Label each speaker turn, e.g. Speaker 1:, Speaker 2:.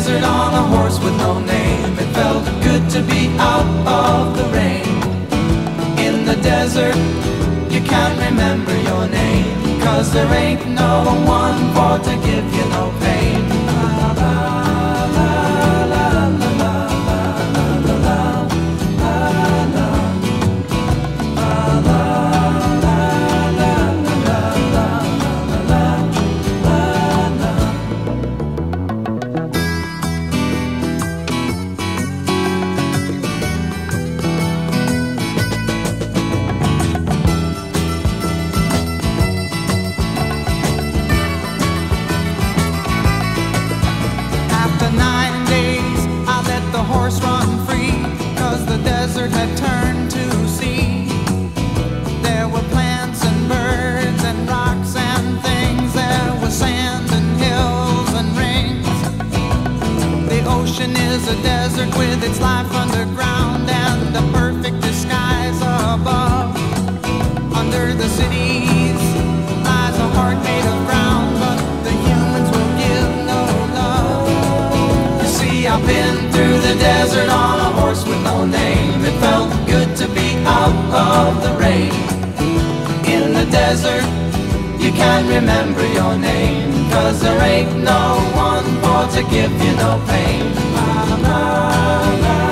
Speaker 1: desert on a horse with no name. It felt good to be out of the rain. In the desert, you can't remember your name, 'cause there ain't no one for to give you no pain. Had turned to sea. There were plants and birds and rocks and things. There was sand and hills and rings. The ocean is a desert with its life underground and a perfect disguise above. Under the cities lies a heart made of ground, but the humans will give no love. You see, I've been through the desert on a horse with no name. It felt good to be out of the rain. In the desert, you can't remember your name, 'cause there ain't no one for to give you no pain. La, la, la.